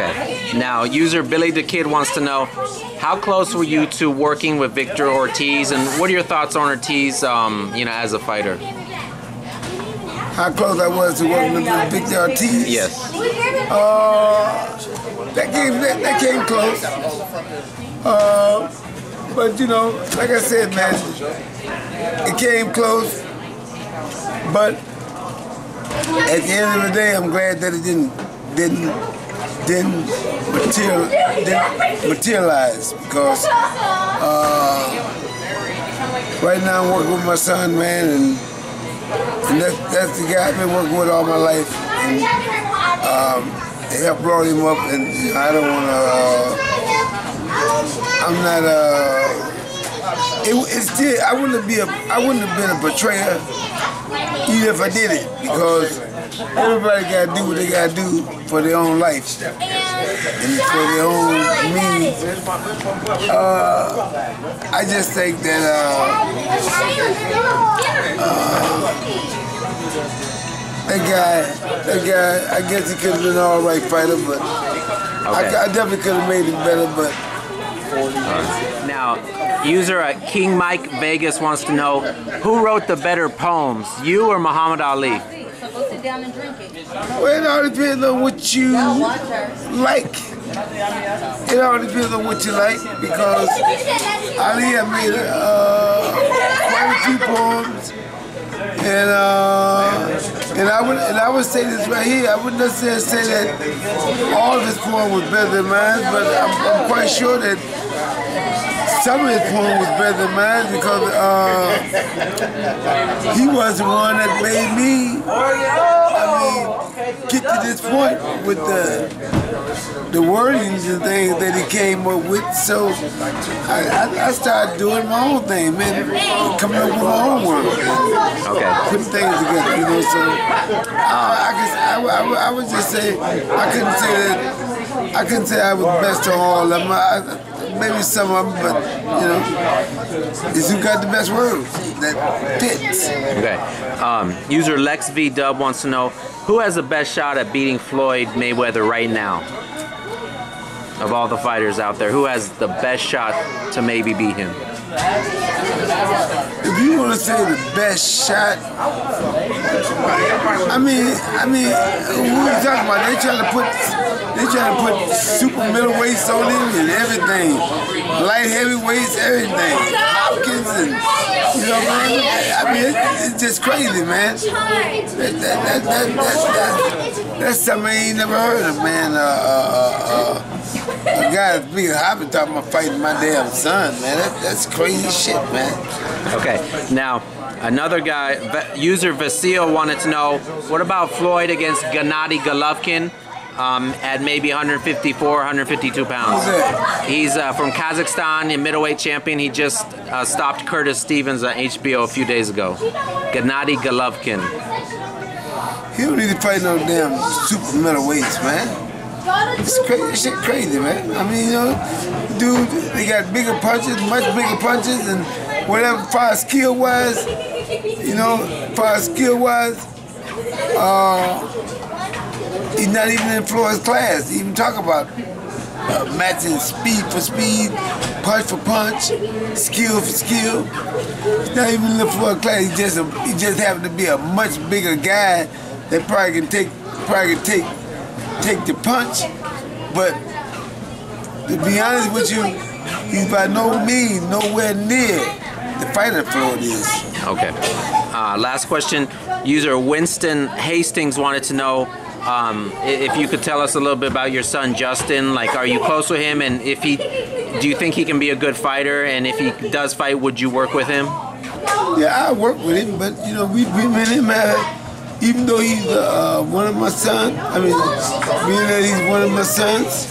Okay. Now, user Billy the Kid wants to know, how close were you to working with Victor Ortiz, and what are your thoughts on Ortiz, as a fighter? How close I was to working with Victor Ortiz? Yes. That came close. But like I said, man, it came close. But at the end of the day, I'm glad that it didn't materialize, because right now I'm working with my son, man, and that's the guy I've been working with all my life. And I brought him up, and I don't want to. I'm not. It's still. I wouldn't have been a betrayer even if I did it, because everybody gotta do what they gotta do for their own life and for their own means. I just think that that guy, I guess he could have been an all right fighter, but okay. I definitely could have made it better, but. Now, user King Mike Vegas wants to know, who wrote the better poems, you or Muhammad Ali? So go sit down and drink it. Well, it all depends on what you like. It all depends on what you like, because Ali had made quite a few poems, and I would say this right here. I wouldn't necessarily say that all of his poems was better than mine, but I'm quite sure that some of his poems was better than mine, because he was the one that made me, get to this point with the wordings and things that he came up with. So I started doing my own thing, man, coming up with my own words. Okay. Putting things together, so I would just say I couldn't say I was best of all of them. Maybe some of them, but it's who got the best words that fits. Okay. User Lex V Dub wants to know, who has the best shot at beating Floyd Mayweather right now? Of all the fighters out there, who has the best shot to maybe beat him? If you want to say the best shot, I mean, who are you talking about? They trying to put super middleweights on him and everything, light heavyweights, everything, Hopkins, and I mean, it's just crazy, man. That's something I ain't never heard of, man. A guy as big as I've been talking about fighting my damn son, man. That's crazy shit, man. Okay, now another guy, user Vasil, wanted to know, what about Floyd against Gennady Golovkin at maybe 154, 152 pounds? Who's that? He's from Kazakhstan, a middleweight champion. He just stopped Curtis Stevens on HBO a few days ago. Gennady Golovkin. He don't need to fight no damn super middleweights, man. It's crazy, shit crazy, man. I mean, dude, they got bigger punches, much bigger punches, and whatever, far skill-wise, he's not even in Floyd's class. He even talk about matching speed for speed, punch for punch, skill for skill. He's not even in the Floyd class. He just happened to be a much bigger guy that probably can take the punch, but to be honest with you, he's by no means nowhere near the fighter Floyd is. Okay. Last question. User Winston Hastings wanted to know if you could tell us a little bit about your son Justin. Like, are you close with him, and do you think he can be a good fighter? And if he does fight, would you work with him? Yeah, I work with him, but we met him even though he's one of my sons, being that he's one of my sons,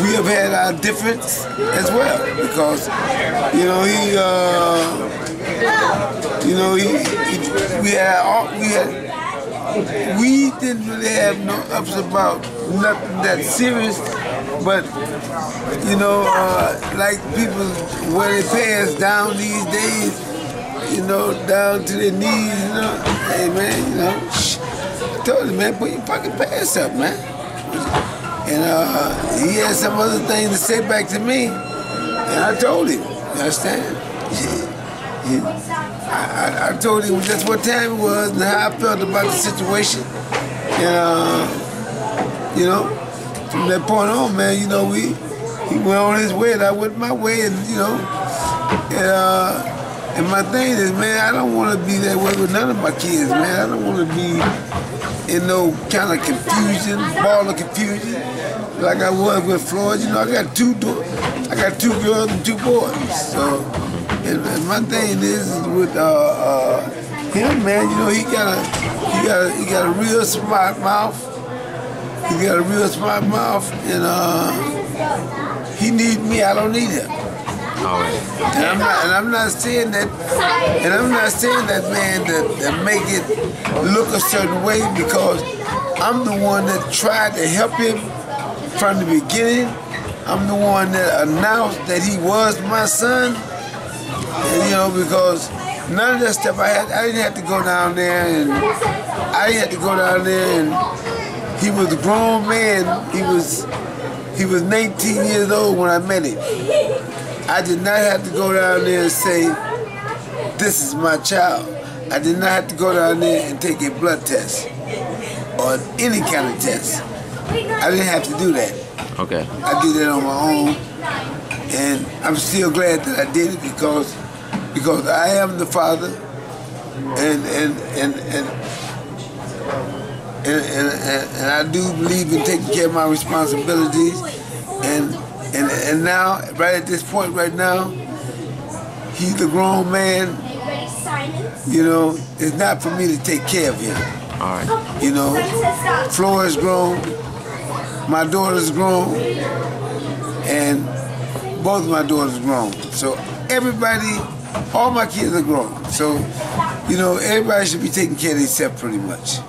we have had our difference as well, because we didn't really have no ups about nothing that serious, but like people wear their pants down these days. Down to their knees, Hey, man, I told you, man, put your fucking pants up, man. And he had some other things to say back to me, and I told him. You understand? I told him just what time it was and how I felt about the situation. And, you know, from that point on, man, you know, he went on his way and I went my way, and, you know, and my thing is, man, I don't want to be that way with none of my kids, man. I don't want to be in no kind of confusion, ball of confusion, like I was with Floyd. You know, I got two girls and 2 boys. So, and my thing is with him, man. You know, he got a real smart mouth. He got a real smart mouth, and he needs me. I don't need him. And I'm not saying that, man, that make it look a certain way, because I'm the one that tried to help him from the beginning. I'm the one that announced that he was my son. And, you know, because none of that stuff I didn't have to go down there, and he was a grown man. He was 19 years old when I met him. I did not have to go down there and say, this is my child. I did not have to go down there and take a blood test or any kind of test. I didn't have to do that. Okay. I did that on my own, and I'm still glad that I did it, because I am the father, and I do believe in taking care of my responsibilities, and now, right at this point right now, he's a grown man. You know, it's not for me to take care of him. All right. You know, Floyd's grown, my daughter's grown, and both of my daughters are grown. So everybody, all my kids are grown. So, you know, everybody should be taking care of themselves pretty much.